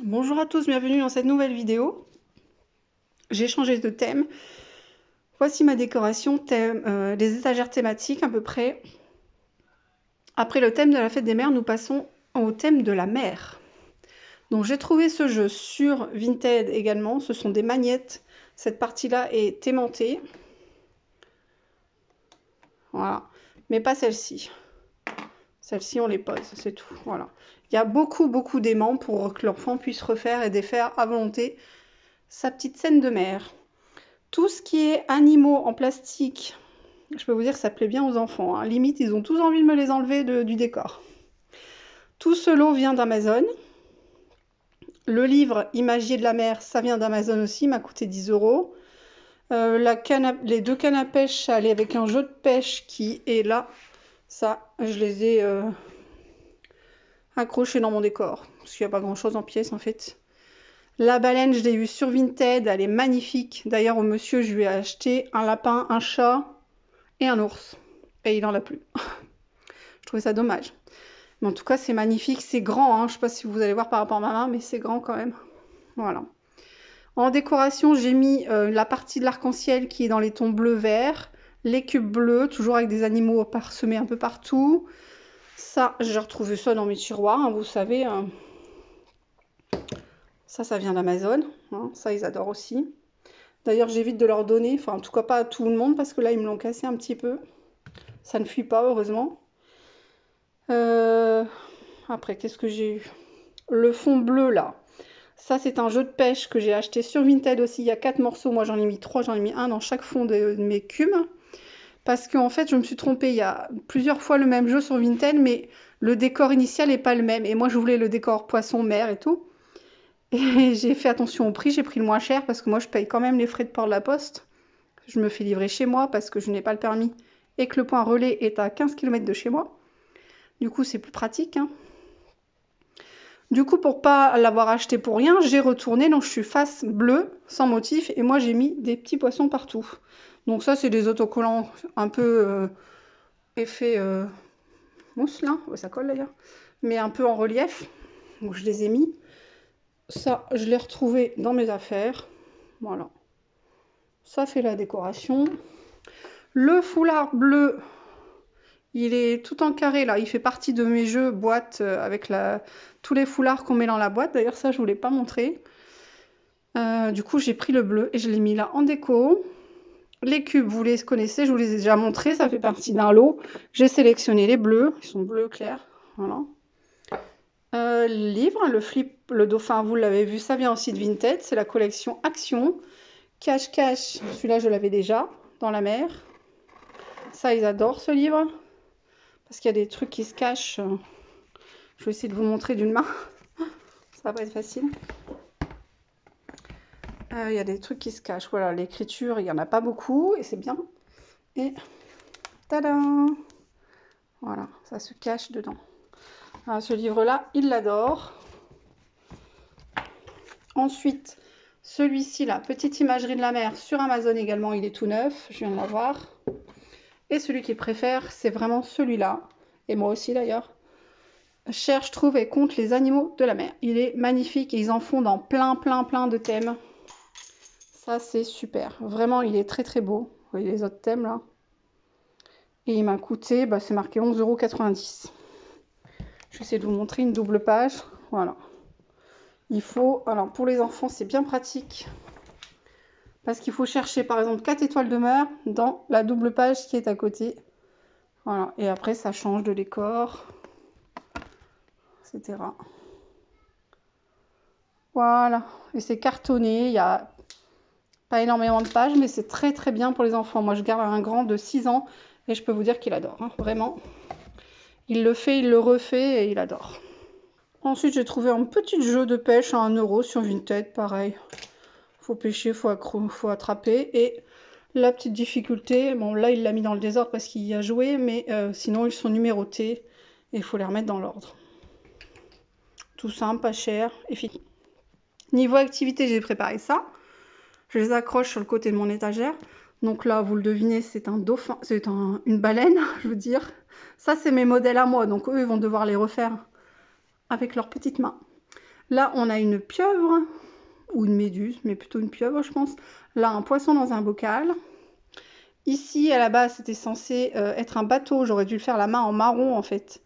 Bonjour à tous, bienvenue dans cette nouvelle vidéo. J'ai changé de thème. Voici ma décoration, des étagères thématiques à peu près. Après le thème de la fête des mères, nous passons au thème de la mer. Donc j'ai trouvé ce jeu sur Vinted également, ce sont des magnettes. Cette partie-là est aimantée. Voilà, mais pas celle-ci. Celle-ci, on les pose, c'est tout. Voilà. Il y a beaucoup d'aimants pour que l'enfant puisse refaire et défaire à volonté sa petite scène de mer. Tout ce qui est animaux en plastique, je peux vous dire que ça plaît bien aux enfants. Hein. Limite, ils ont tous envie de me les enlever du décor. Tout ce lot vient d'Amazon. Le livre Imagier de la mer, ça vient d'Amazon aussi, m'a coûté 10 €. Les deux cannes à pêche, ça allait avec un jeu de pêche qui est là. Ça, je les ai accrochés dans mon décor, parce qu'il n'y a pas grand-chose en pièces en fait. La baleine, je l'ai eue sur Vinted, elle est magnifique. D'ailleurs, au monsieur, je lui ai acheté un lapin, un chat et un ours. Et il n'en a plus. Je trouvais ça dommage. Mais en tout cas, c'est magnifique, c'est grand. Hein. Je ne sais pas si vous allez voir par rapport à ma main, mais c'est grand quand même. Voilà. En décoration, j'ai mis la partie de l'arc-en-ciel qui est dans les tons bleu-vert. Les cubes bleus, toujours avec des animaux parsemés un peu partout. Ça, j'ai retrouvé ça dans mes tiroirs, hein, vous savez. Ça vient d'Amazon. Hein. Ça, ils adorent aussi. D'ailleurs, j'évite de leur donner, enfin en tout cas pas à tout le monde, parce que là, ils me l'ont cassé un petit peu. Ça ne fuit pas, heureusement. Après, qu'est-ce que j'ai eu? Le fond bleu, là. Ça, c'est un jeu de pêche que j'ai acheté sur Vinted aussi. Il y a 4 morceaux. Moi, j'en ai mis 3. J'en ai mis un dans chaque fond de mes cubes. Parce qu'en fait, je me suis trompée. Il y a plusieurs fois le même jeu sur Vinted, mais le décor initial n'est pas le même. Et moi, je voulais le décor poisson, mer et tout. Et j'ai fait attention au prix. J'ai pris le moins cher parce que moi, je paye quand même les frais de port de la poste. Je me fais livrer chez moi parce que je n'ai pas le permis et que le point relais est à 15 km de chez moi. Du coup, c'est plus pratique. Hein. Du coup, pour pas l'avoir acheté pour rien, j'ai retourné, donc je suis face bleue, sans motif, et moi j'ai mis des petits poissons partout. Donc ça, c'est des autocollants un peu effet mousse, là, ouais, ça colle d'ailleurs, mais un peu en relief, donc je les ai mis. Ça, je l'ai retrouvé dans mes affaires, voilà. Ça fait la décoration. Le foulard bleu, il est tout en carré là, il fait partie de mes jeux boîte avec tous les foulards qu'on met dans la boîte. D'ailleurs ça je ne vous l'ai pas montré. Du coup j'ai pris le bleu et je l'ai mis là en déco. Les cubes vous les connaissez, je vous les ai déjà montrés, ça fait partie d'un lot. J'ai sélectionné les bleus, ils sont bleus clairs. Voilà. Le livre, le flip, le dauphin, vous l'avez vu, ça vient aussi de Vinted, c'est la collection Action. Cache-cache, celui-là je l'avais déjà, dans la mer. Ça ils adorent ce livre. Parce qu'il y a des trucs qui se cachent. Je vais essayer de vous montrer d'une main. Ça va pas être facile. Il y a des trucs qui se cachent. Voilà, l'écriture, il n'y en a pas beaucoup et c'est bien. Et tadam! Voilà, ça se cache dedans. Alors, ce livre-là, il l'adore. Ensuite, celui-ci, là, Petite imagerie de la mer sur Amazon également, il est tout neuf. Je viens de l'avoir. Et celui qu'il préfère, c'est vraiment celui-là. Et moi aussi d'ailleurs. Cherche, trouve et compte les animaux de la mer. Il est magnifique et ils en font dans plein de thèmes. Ça, c'est super. Vraiment, il est très beau. Vous voyez les autres thèmes là. Et il m'a coûté, bah, c'est marqué 11,90 €. Je vais essayer de vous montrer une double page. Voilà. Il faut, alors pour les enfants, c'est bien pratique. Parce qu'il faut chercher par exemple 4 étoiles de mer dans la double page qui est à côté. Voilà. Et après, ça change de décor, etc. Voilà. Et c'est cartonné. Il y a pas énormément de pages, mais c'est très bien pour les enfants. Moi, je garde un grand de 6 ans et je peux vous dire qu'il adore, hein, vraiment. Il le fait, il le refait et il adore. Ensuite, j'ai trouvé un petit jeu de pêche à 1 € sur Vinted, pareil. Faut pêcher, faut attraper. Et la petite difficulté, bon là, il l'a mis dans le désordre parce qu'il y a joué, mais sinon, ils sont numérotés et il faut les remettre dans l'ordre. Tout simple, pas cher, efficace. Niveau activité, j'ai préparé ça. Je les accroche sur le côté de mon étagère. Donc là, vous le devinez, c'est un dauphin, c'est une baleine, je veux dire. Ça, c'est mes modèles à moi, donc eux, ils vont devoir les refaire avec leurs petites mains. Là, on a une pieuvre, ou une méduse, mais plutôt une pieuvre, je pense. Là, un poisson dans un bocal. Ici, à la base, c'était censé être un bateau. J'aurais dû le faire la main en marron, en fait.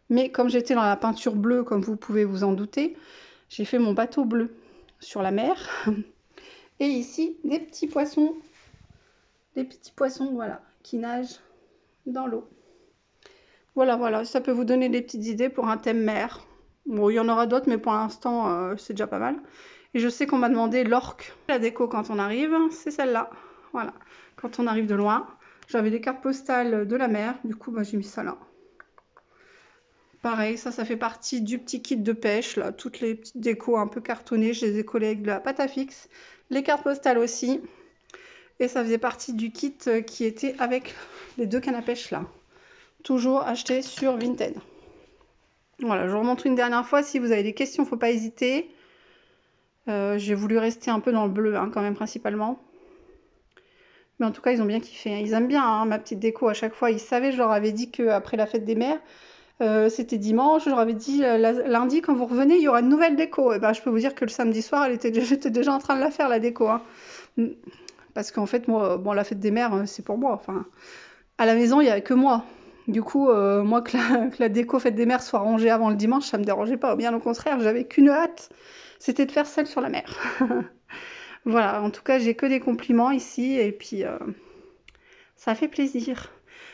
Mais comme j'étais dans la peinture bleue, comme vous pouvez vous en douter, j'ai fait mon bateau bleu sur la mer. Et ici, des petits poissons, voilà, qui nagent dans l'eau. Voilà, ça peut vous donner des petites idées pour un thème mer. Bon, il y en aura d'autres, mais pour l'instant, c'est déjà pas mal. Et je sais qu'on m'a demandé l'orque. La déco quand on arrive, c'est celle-là. Voilà, quand on arrive de loin. J'avais des cartes postales de la mer, du coup, bah, j'ai mis ça là. Pareil, ça fait partie du petit kit de pêche, là. Toutes les petites décos un peu cartonnées, je les ai collées avec de la pâte à fixe. Les cartes postales aussi. Et ça faisait partie du kit qui était avec les 2 cannes à pêche là. Toujours acheté sur Vinted. Voilà, je vous remontre une dernière fois. Si vous avez des questions, faut pas hésiter. J'ai voulu rester un peu dans le bleu hein, quand même principalement. Mais en tout cas, ils ont bien kiffé. Hein. Ils aiment bien hein, ma petite déco à chaque fois. Ils savaient, je leur avais dit qu'après la fête des mères, c'était dimanche. Je leur avais dit lundi, quand vous revenez, il y aura une nouvelle déco. Et ben, je peux vous dire que le samedi soir, j'étais déjà en train de la faire, la déco. Hein. Parce qu'en fait, moi, bon, la fête des mères, c'est pour moi. Enfin, à la maison, il n'y a que moi. Du coup, moi, que la déco fête des mères soit rangée avant le dimanche, ça me dérangeait pas. Bien au contraire, j'avais qu'une hâte, c'était de faire celle sur la mer. Voilà, en tout cas, j'ai que des compliments ici, et puis ça fait plaisir.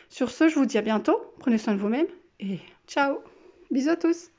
Sur ce, je vous dis à bientôt, prenez soin de vous-même, et ciao, bisous à tous.